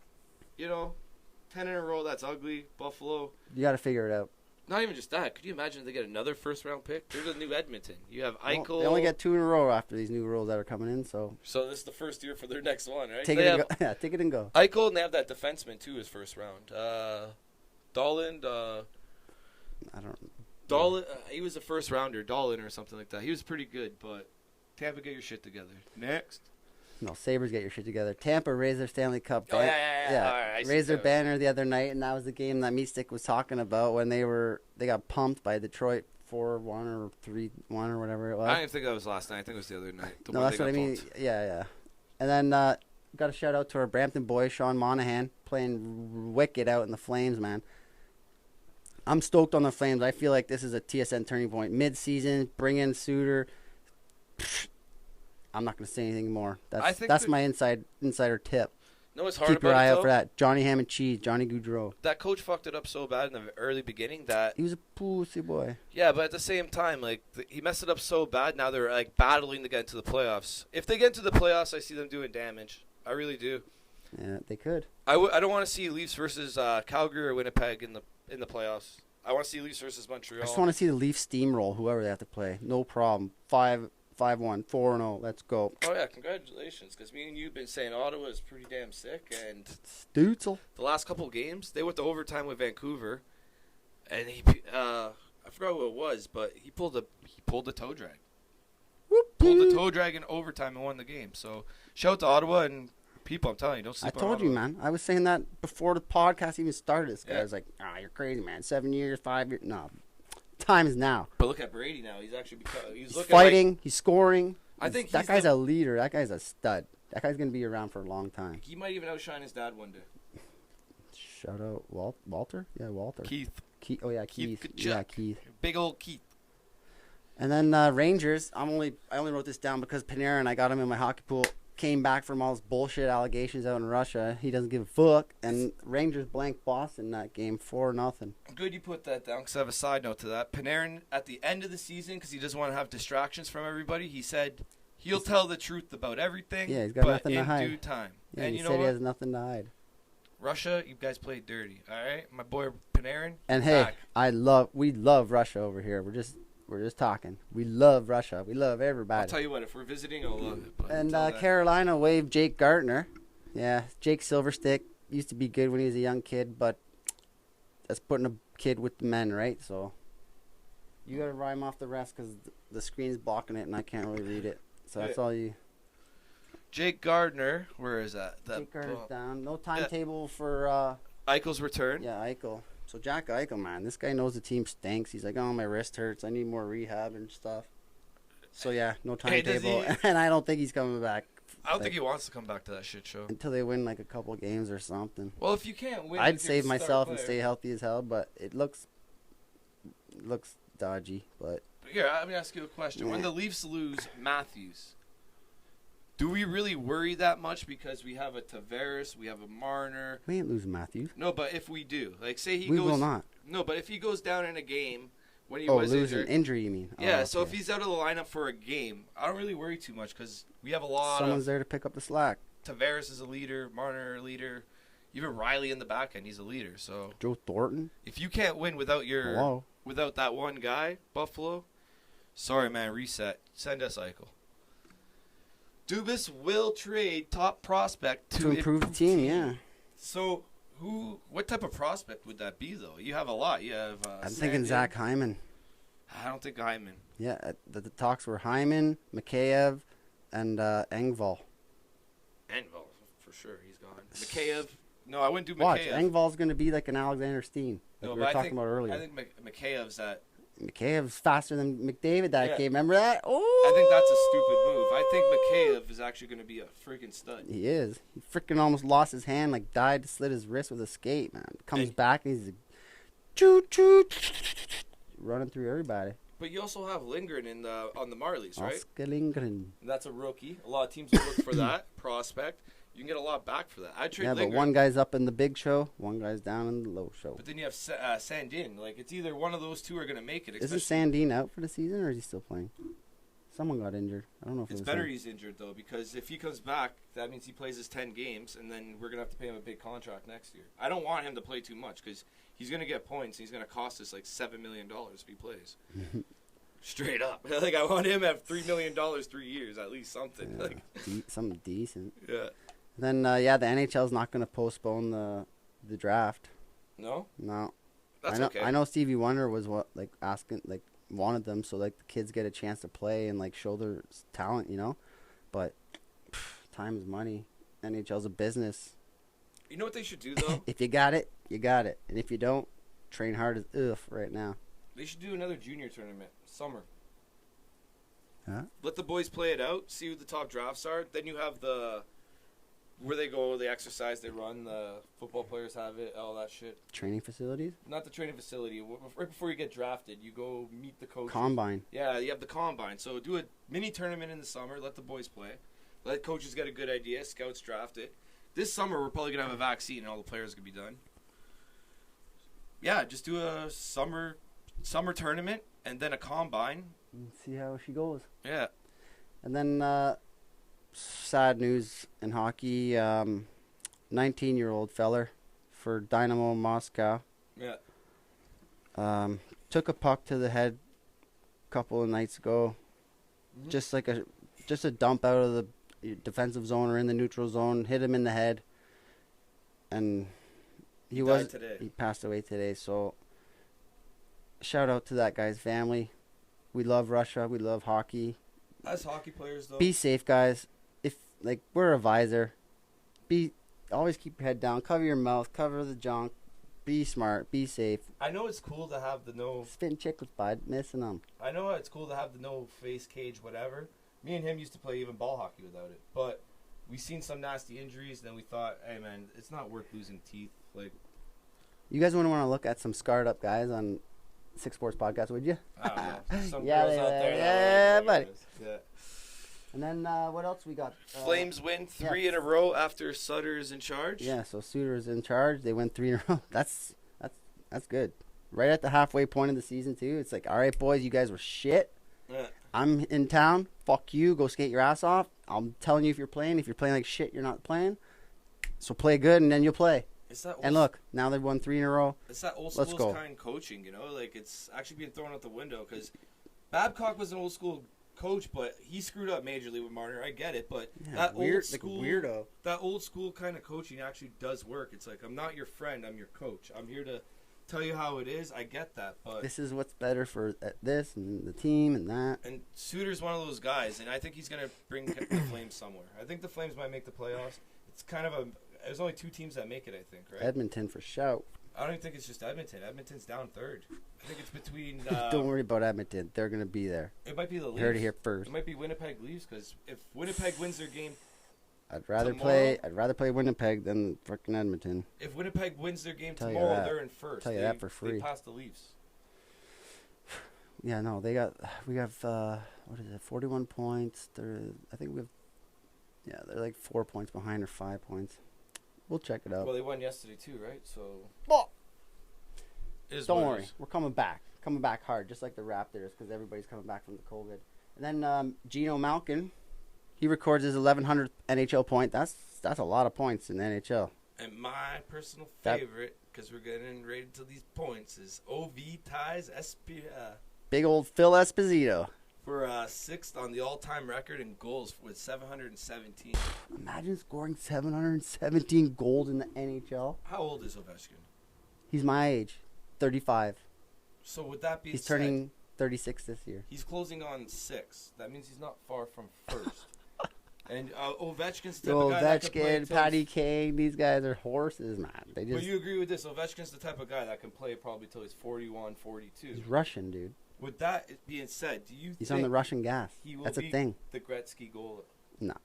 Speaker 2: 10 in a row, that's ugly. Buffalo.
Speaker 1: You got to figure it out.
Speaker 2: Not even just that. Could you imagine if they get another first-round pick? They're the new Edmonton. You have
Speaker 1: Well,
Speaker 2: Eichel.
Speaker 1: they only get 2 in a row after these new rules that are coming in, so
Speaker 2: So this is the first year for their next one, right?
Speaker 1: take
Speaker 2: They
Speaker 1: it and
Speaker 2: have
Speaker 1: go. Yeah, take it and go.
Speaker 2: Eichel, and they have that defenseman, too, his first round. Dolan,
Speaker 1: I don't.
Speaker 2: Dolan, he was a first rounder, Dolan or something like that. He was pretty good, but Tampa, get your shit together. Next.
Speaker 1: No, Sabres, get your shit together. Tampa raised their Stanley Cup.
Speaker 2: Oh, yeah. All right, I see
Speaker 1: raised their
Speaker 2: that.
Speaker 1: banner the other night, and that was the game that Mystic was talking about when they got pumped by Detroit 4-1 or 3-1 or whatever it was.
Speaker 2: I don't even think that was last night. I think it was the other night. The
Speaker 1: No,
Speaker 2: one
Speaker 1: that's
Speaker 2: they
Speaker 1: what I
Speaker 2: got
Speaker 1: mean.
Speaker 2: pumped.
Speaker 1: Yeah. And then got a shout out to our Brampton boy, Sean Monahan, playing wicked out in the Flames, man. I'm stoked on the Flames. I feel like this is a TSN turning point. Mid-season, bring in Suter. I'm not going to say anything more.
Speaker 2: I think
Speaker 1: That's
Speaker 2: that-
Speaker 1: my insider tip.
Speaker 2: No, it's hard
Speaker 1: Keep
Speaker 2: about
Speaker 1: your eye
Speaker 2: it,
Speaker 1: out
Speaker 2: though.
Speaker 1: for that. Johnny Ham and Cheese, Johnny Gaudreau.
Speaker 2: That coach fucked it up so bad in the early beginning that,
Speaker 1: He was a pussy boy.
Speaker 2: yeah, but at the same time, like, he messed it up so bad, now they're, like, battling to get into the playoffs. If they get into the playoffs, I see them doing damage. I really do.
Speaker 1: Yeah, they could.
Speaker 2: I don't want to see Leafs versus Calgary or Winnipeg in the playoffs. I want to see Leafs versus Montreal.
Speaker 1: I just want to see the Leafs steamroll whoever they have to play. No problem. 5-1, 4-0. Let's go.
Speaker 2: Oh, yeah, congratulations, because me and you have been saying Ottawa is pretty damn sick, and
Speaker 1: Stutzel.
Speaker 2: the last couple games, they went to overtime with Vancouver, and I forgot who it was, but he pulled the toe drag. Pulled the toe drag in overtime and won the game. So, shout out to Ottawa, and people, I'm telling you, don't
Speaker 1: I
Speaker 2: sleep on
Speaker 1: told you,
Speaker 2: Ottawa.
Speaker 1: man. I was saying that before the podcast even started. This guy
Speaker 2: Yeah.
Speaker 1: was like, you're crazy, man. 7 years, 5 years. No. Time is now.
Speaker 2: But look at Brady now. He's actually
Speaker 1: He's
Speaker 2: looking
Speaker 1: fighting. He's scoring.
Speaker 2: I think
Speaker 1: that
Speaker 2: he's
Speaker 1: guy's
Speaker 2: the-
Speaker 1: a leader. That guy's a stud. That guy's gonna be around for a long time.
Speaker 2: He might even outshine his dad one day.
Speaker 1: Shout out Walter. Yeah, Walter.
Speaker 2: Keith.
Speaker 1: Oh yeah, Keith. Yeah, Keith.
Speaker 2: Big old Keith.
Speaker 1: And then Rangers. I only wrote this down because Panarin, I got him in my hockey pool. Came back from all his bullshit allegations out in Russia. He doesn't give a fuck. And Rangers blanked Boston that game 4-0.
Speaker 2: Good you put that down because I have a side note to that. Panarin, at the end of the season, because he doesn't want to have distractions from everybody, he said he'll tell the truth about everything.
Speaker 1: Yeah, he's got nothing to hide.
Speaker 2: In due time.
Speaker 1: Yeah,
Speaker 2: and
Speaker 1: he
Speaker 2: you know
Speaker 1: said
Speaker 2: what?
Speaker 1: he has nothing to hide.
Speaker 2: Russia, you guys played dirty. All right, my boy Panarin.
Speaker 1: And hey,
Speaker 2: back.
Speaker 1: we love Russia over here. We're just talking. We love Russia. We love everybody.
Speaker 2: I'll tell you what, if we're visiting, I'll love it. But
Speaker 1: And Carolina waived Jake Gardner. Yeah, Jake Silverstick used to be good when he was a young kid, but that's putting a kid with the men, right? So you got to rhyme off the rest because the screen's blocking it and I can't really read it. So that's all you.
Speaker 2: Jake Gardner, where is that?
Speaker 1: Jake Gardner's down. No timetable for
Speaker 2: Eichel's return.
Speaker 1: Yeah, Eichel. So Jack Eichel, man, this guy knows the team stinks. He's like, oh, my wrist hurts. I need more rehab and stuff. So yeah, no timetable, and I don't think he's coming back.
Speaker 2: I don't think he wants to come back to that shit show
Speaker 1: until they win like a couple games or something.
Speaker 2: Well, if you can't win,
Speaker 1: I'd save myself and stay healthy as hell, but it looks dodgy. But
Speaker 2: here, let me ask you a question: when the Leafs lose Matthews, do we really worry that much because we have a Tavares, we have a Marner?
Speaker 1: We ain't losing Matthews.
Speaker 2: No, but if we do, like say he
Speaker 1: we
Speaker 2: goes,
Speaker 1: will not.
Speaker 2: No, but if he goes down in a game when he
Speaker 1: was
Speaker 2: losing
Speaker 1: injured. Injury, you mean?
Speaker 2: Yeah. Okay. So if he's out of the lineup for a game, I don't really worry too much because we have a lot.
Speaker 1: Someone's there to pick up the slack.
Speaker 2: Tavares is a leader, Marner a leader, even Riley in the back end, he's a leader. So
Speaker 1: Joe Thornton.
Speaker 2: If you can't win without without that one guy, Buffalo, sorry man, reset. Send us Eichel. Dubas will trade top prospect to
Speaker 1: improve the team. Yeah.
Speaker 2: So what type of prospect would that be though? You have a lot. You have.
Speaker 1: I'm thinking Zach Hyman.
Speaker 2: I don't think Hyman.
Speaker 1: Yeah, the talks were Hyman, Mikheyev, and Engvall.
Speaker 2: Engvall, for sure, he's gone. Mikheyev. No, I wouldn't do Mikheyev.
Speaker 1: Watch, Engvall's going to be like an Alexander Steen, like we were talking about earlier.
Speaker 2: I think Mikheyev's that.
Speaker 1: Mikheyev's faster than McDavid that game. Remember that? Oh!
Speaker 2: I think that's a stupid move. I think Mikheyev is actually going to be a freaking stud.
Speaker 1: He is. He freaking almost lost his hand, like died, slit his wrist with a skate, man. Comes back and he's choo-choo, running through everybody.
Speaker 2: But you also have Lindgren on the Marlies, right?
Speaker 1: Oscar Lindgren.
Speaker 2: That's a rookie. A lot of teams will look for that prospect. You can get a lot back for that. I'd trade Lindgren.
Speaker 1: But one guy's up in the big show, one guy's down in the low show.
Speaker 2: But then you have Sandin. Like, it's either one of those two are going to make it.
Speaker 1: Isn't Sandin out for the season, or is he still playing? Someone got injured. I don't know if
Speaker 2: it's better he's injured, though, because if he comes back, that means he plays his 10 games, and then we're going to have to pay him a big contract next year. I don't want him to play too much, because he's going to get points, and he's going to cost us like $7 million if he plays. Straight up. Like, I want him to have $3 million 3 years, at least something.
Speaker 1: Yeah,
Speaker 2: like
Speaker 1: something decent.
Speaker 2: Yeah.
Speaker 1: Then, the NHL's not going to postpone the draft.
Speaker 2: No?
Speaker 1: No.
Speaker 2: That's okay.
Speaker 1: I know Stevie Wonder was wanted them so, like, the kids get a chance to play and, like, show their talent, you know? But time is money. NHL's a business.
Speaker 2: You know what they should do, though?
Speaker 1: If you got it, you got it. And if you don't, train hard as right now.
Speaker 2: They should do another junior tournament, summer.
Speaker 1: Huh?
Speaker 2: Let the boys play it out, see who the top drafts are. Then you have where they go, they exercise, they run, the football players have it, all that shit.
Speaker 1: Training facilities?
Speaker 2: Not the training facility. Right before you get drafted, you go meet the coach.
Speaker 1: Combine.
Speaker 2: Yeah, you have the combine. So do a mini tournament in the summer, let the boys play. Let coaches get a good idea, scouts draft it. This summer, we're probably going to have a vaccine and all the players can be done. Yeah, just do a summer tournament and then a combine.
Speaker 1: See how she goes.
Speaker 2: Yeah.
Speaker 1: And then sad news in hockey. 19-year-old feller for Dynamo Moscow.
Speaker 2: Yeah.
Speaker 1: Took a puck to the head a couple of nights ago.
Speaker 2: Mm-hmm.
Speaker 1: Just a dump out of the defensive zone or in the neutral zone. Hit him in the head. And he
Speaker 2: died today.
Speaker 1: He passed away today. So shout out to that guy's family. We love Russia. We love hockey.
Speaker 2: As hockey players, though.
Speaker 1: Be safe, guys. If we're a visor, always keep your head down. Cover your mouth. Cover the junk. Be smart. Be safe.
Speaker 2: I know it's cool to have the no
Speaker 1: spitting chicklets, bud. Missing them.
Speaker 2: I know it's cool to have the no face cage, whatever. Me and him used to play even ball hockey without it, but
Speaker 3: we seen some nasty injuries. Then we thought, hey man, it's not worth losing teeth. Like,
Speaker 1: You guys wouldn't want to look at some scarred up guys on Six Sports Podcast, would you?
Speaker 3: I don't know. Some
Speaker 1: Yeah,
Speaker 3: girls
Speaker 1: they-
Speaker 3: out there.
Speaker 1: yeah,
Speaker 3: that
Speaker 1: buddy.
Speaker 3: Yeah.
Speaker 1: And then what else we got?
Speaker 2: Flames win 3 in a row after Sutter is in charge.
Speaker 1: Yeah, so Suter's in charge. They win 3 in a row. That's good. Right at the halfway point of the season too. It's like, all right, boys, you guys were shit.
Speaker 2: Yeah.
Speaker 1: I'm in town. Fuck you. Go skate your ass off. I'm telling you, if you're playing like shit, you're not playing. So play good, and then you'll play.
Speaker 2: It's that old,
Speaker 1: And look, now they've won 3 in a row.
Speaker 2: it's that old
Speaker 1: Let's
Speaker 2: school
Speaker 1: go.
Speaker 2: kind of coaching, you know? Like, it's actually being thrown out the window because Babcock was an old school coach, but he screwed up majorly with Marner. I get it, but that old school,
Speaker 1: weirdo.
Speaker 2: that old school kind of coaching actually does work. It's like, I'm not your friend, I'm your coach. I'm here to tell you how it is. I get that, but
Speaker 1: This is what's better for this and the team and that.
Speaker 2: and Suter's one of those guys, and I think he's gonna bring the Flames somewhere. I think the Flames might make the playoffs. It's kind of there's only 2 teams that make it, I think, right?
Speaker 1: Edmonton for shout.
Speaker 2: I don't even think it's just Edmonton. Edmonton's down 3rd. I think it's between.
Speaker 1: Don't worry about Edmonton. They're gonna be there.
Speaker 2: It might be the Leafs.
Speaker 1: You heard it here first.
Speaker 2: It might be Winnipeg Leafs because if Winnipeg wins their game,
Speaker 1: I'd rather
Speaker 2: tomorrow?
Speaker 1: play Winnipeg than freaking Edmonton.
Speaker 2: if Winnipeg wins their game
Speaker 1: Tell you
Speaker 2: tomorrow,
Speaker 1: that.
Speaker 2: they're in first.
Speaker 1: Tell you that for free.
Speaker 2: They pass the Leafs.
Speaker 1: Yeah, no, we have what is it? 41 points. I think they're like 4 points behind or 5 points. We'll check it out.
Speaker 2: Well, they won yesterday too, right? So.
Speaker 1: Oh,
Speaker 2: It is
Speaker 1: don't
Speaker 2: what it
Speaker 1: worry,
Speaker 2: is.
Speaker 1: we're coming back hard, just like the Raptors, because everybody's coming back from the COVID. And then Geno Malkin, he records his 1100th NHL point. That's a lot of points in the NHL.
Speaker 2: And my personal
Speaker 1: That-
Speaker 2: favorite, because we're getting right into these points, is OV ties Espia
Speaker 1: Big old Phil Esposito.
Speaker 2: for 6th on the all-time record in goals with 717.
Speaker 1: Imagine scoring 717 goals in the NHL.
Speaker 2: How old is Ovechkin?
Speaker 1: He's my age, 35.
Speaker 2: So with that being
Speaker 1: He's
Speaker 2: said,
Speaker 1: turning 36 this year.
Speaker 2: he's closing on 6th. That means he's not far from 1st. And Ovechkin's the type
Speaker 1: Yo,
Speaker 2: of guy that can play
Speaker 1: Ovechkin,
Speaker 2: until
Speaker 1: Patty Kane, these guys are horses, man. They
Speaker 2: But
Speaker 1: just
Speaker 2: you agree with this? Ovechkin's the type of guy that can play probably till he's 41, 42.
Speaker 1: he's Russian, dude.
Speaker 2: With that being said, do you
Speaker 1: He's
Speaker 2: think
Speaker 1: on the Russian gas.
Speaker 2: he will
Speaker 1: That's
Speaker 2: be
Speaker 1: a thing.
Speaker 2: the Gretzky goal?
Speaker 1: No.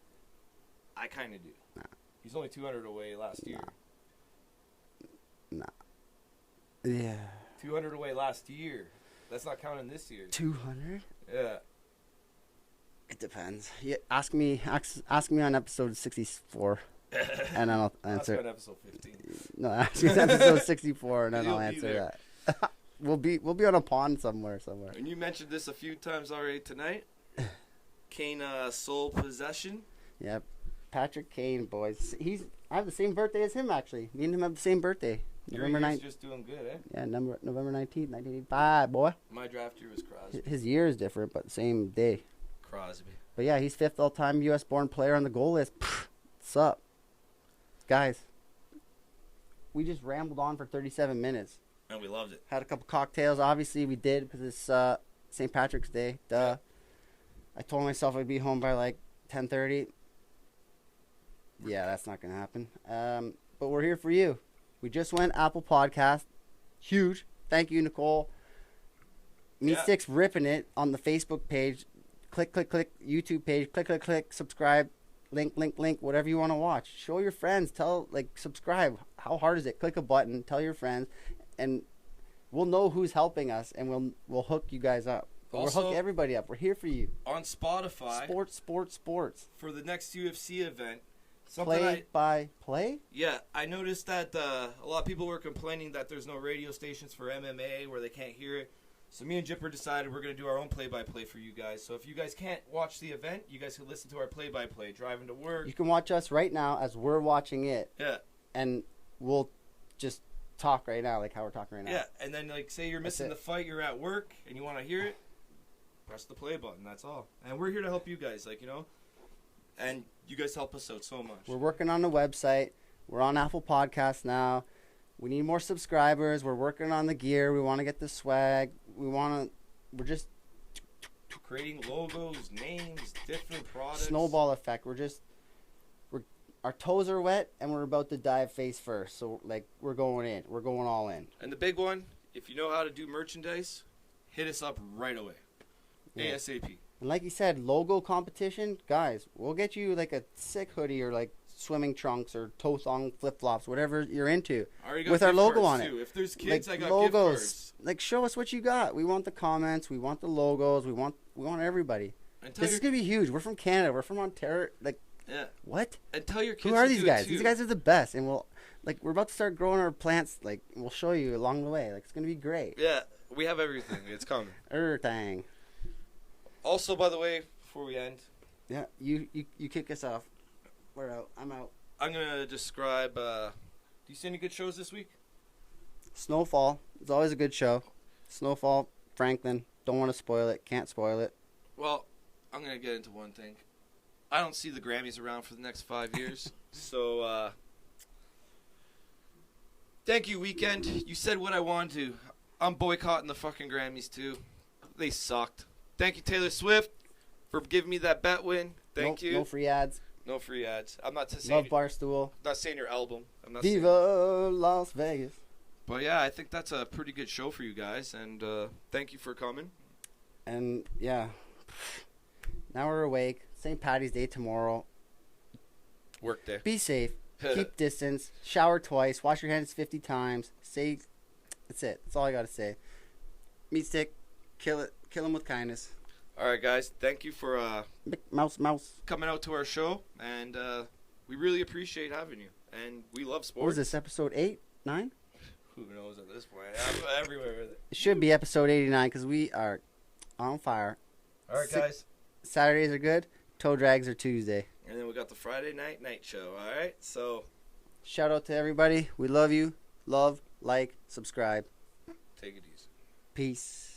Speaker 2: I kind of do.
Speaker 1: Nah.
Speaker 2: He's only 200 away last year.
Speaker 1: Yeah.
Speaker 2: 200 away last year. That's not counting this year.
Speaker 1: 200?
Speaker 2: Yeah.
Speaker 1: It depends. Yeah, ask me on episode 64, and I'll
Speaker 2: That's
Speaker 1: answer.
Speaker 2: on episode 15.
Speaker 1: No, ask me on episode 64, and then
Speaker 2: You'll
Speaker 1: I'll
Speaker 2: be
Speaker 1: answer that. We'll be on a pond somewhere.
Speaker 2: And you mentioned this a few times already tonight. Kane sole possession.
Speaker 1: Yeah, Patrick Kane, boys. I have the same birthday as him, actually. Me and him have the same birthday. November
Speaker 2: Your
Speaker 1: 9th.
Speaker 2: year's just doing good, eh?
Speaker 1: Yeah, November 19th, 1985, boy.
Speaker 2: My draft year was Crosby.
Speaker 1: His year is different, but same day.
Speaker 2: Crosby.
Speaker 1: But yeah, he's 5th all-time U.S.-born player on the goal list. What's up? Guys, we just rambled on for 37 minutes.
Speaker 2: And we loved it.
Speaker 1: Had a couple cocktails. Obviously, we did because it's St. Patrick's Day. Duh. I told myself I'd be home by like 10:30. Yeah, that's not going to happen. But we're here for you. We just went Apple Podcast. Huge. Thank you, Nicole. Me
Speaker 2: Yeah.
Speaker 1: Six ripping it on the Facebook page. Click, click, click. YouTube page. Click, click, click. Subscribe. Link, whatever you want to watch. Show your friends. Subscribe. How hard is it? Click a button. Tell your friends. And we'll know who's helping us, and we'll hook you guys up. We'll
Speaker 2: Also-
Speaker 1: hook everybody up. We're here for you.
Speaker 2: On Spotify,
Speaker 1: Sports.
Speaker 2: for the next UFC event, something
Speaker 1: Play by play?
Speaker 2: Yeah, I noticed that a lot of people were complaining that there's no radio stations for MMA where they can't hear it. So me and Jipper decided we're going to do our own play-by-play for you guys. So if you guys can't watch the event, you guys can listen to our play-by-play driving to work.
Speaker 1: You can watch us right now as we're watching it,
Speaker 2: Yeah,
Speaker 1: and we'll just talk right now like how we're talking right now.
Speaker 2: yeah. And then, like, say you're missing the
Speaker 1: it.
Speaker 2: fight, you're at work, and you want to hear it, press the play button. That's all. And we're here to help you guys, and you guys help us out so much.
Speaker 1: We're working on the website. We're on Apple Podcasts now. We need more subscribers. We're working on the gear. We want to get the swag. We're just
Speaker 2: Creating logos, names, different products.
Speaker 1: snowball effect. Our toes are wet, and we're about to dive face first. So, we're going in. We're going all in.
Speaker 2: And the big one, if you know how to do merchandise, hit us up right away.
Speaker 1: Yeah.
Speaker 2: ASAP.
Speaker 1: And like you said, logo competition, guys, we'll get you like a sick hoodie or like swimming trunks or toe thong flip flops, whatever you're into,
Speaker 2: I already got
Speaker 1: with our
Speaker 2: gift
Speaker 1: logo
Speaker 2: cards,
Speaker 1: on it.
Speaker 2: too. If there's kids,
Speaker 1: Like
Speaker 2: I got
Speaker 1: logos.
Speaker 2: gift cards.
Speaker 1: Like show us what you got. We want the comments. We want the logos. We want everybody.
Speaker 2: And tell
Speaker 1: This
Speaker 2: your,
Speaker 1: is gonna be huge. We're from Canada. We're from Ontario. Like
Speaker 2: yeah.
Speaker 1: what?
Speaker 2: And tell your kids.
Speaker 1: Who are
Speaker 2: to
Speaker 1: these
Speaker 2: do
Speaker 1: guys?
Speaker 2: It too.
Speaker 1: These guys are the best, and we're about to start growing our plants. Like we'll show you along the way. Like it's gonna be great.
Speaker 2: Yeah, we have everything. It's coming.
Speaker 1: Everything.
Speaker 2: Also, by the way, before we end,
Speaker 1: Yeah, you kick us off. We're out. I'm out.
Speaker 2: I'm gonna describe. Do you see any good shows this week?
Speaker 1: Snowfall. It's always a good show. Snowfall. Franklin. Don't want to spoil it. Can't spoil it.
Speaker 2: Well, I'm gonna get into one thing. I don't see the Grammys around for the next 5 years, so thank you, Weekend. You said what I wanted to. I'm boycotting the fucking Grammys too. They sucked. Thank you, Taylor Swift, for giving me that bet win. Thank you.
Speaker 1: No free ads.
Speaker 2: No free ads. I'm not saying.
Speaker 1: Love Barstool.
Speaker 2: Not saying your album. I'm not saying.
Speaker 1: Viva Las Vegas.
Speaker 2: But yeah, I think that's a pretty good show for you guys, and thank you for coming.
Speaker 1: And yeah, now we're awake. St. Patty's Day tomorrow.
Speaker 2: Work day.
Speaker 1: Be safe. Keep distance. Shower twice. Wash your hands 50 times. That's it. That's all I gotta say. Meat stick. Kill it. Kill him with kindness.
Speaker 2: All right, guys. Thank you for
Speaker 1: Mouse.
Speaker 2: coming out to our show, and we really appreciate having you. And we love sports.
Speaker 1: What was this? Episode 8, 9?
Speaker 2: Who knows at this point? I'm everywhere with it.
Speaker 1: It should be episode 89 because we are on fire.
Speaker 2: All right, guys.
Speaker 1: Saturdays are good. Toe drags are Tuesday.
Speaker 2: And then we got the Friday night show. All right. So
Speaker 1: Shout out to everybody. We love you. Love, like, subscribe.
Speaker 2: take it easy.
Speaker 1: Peace.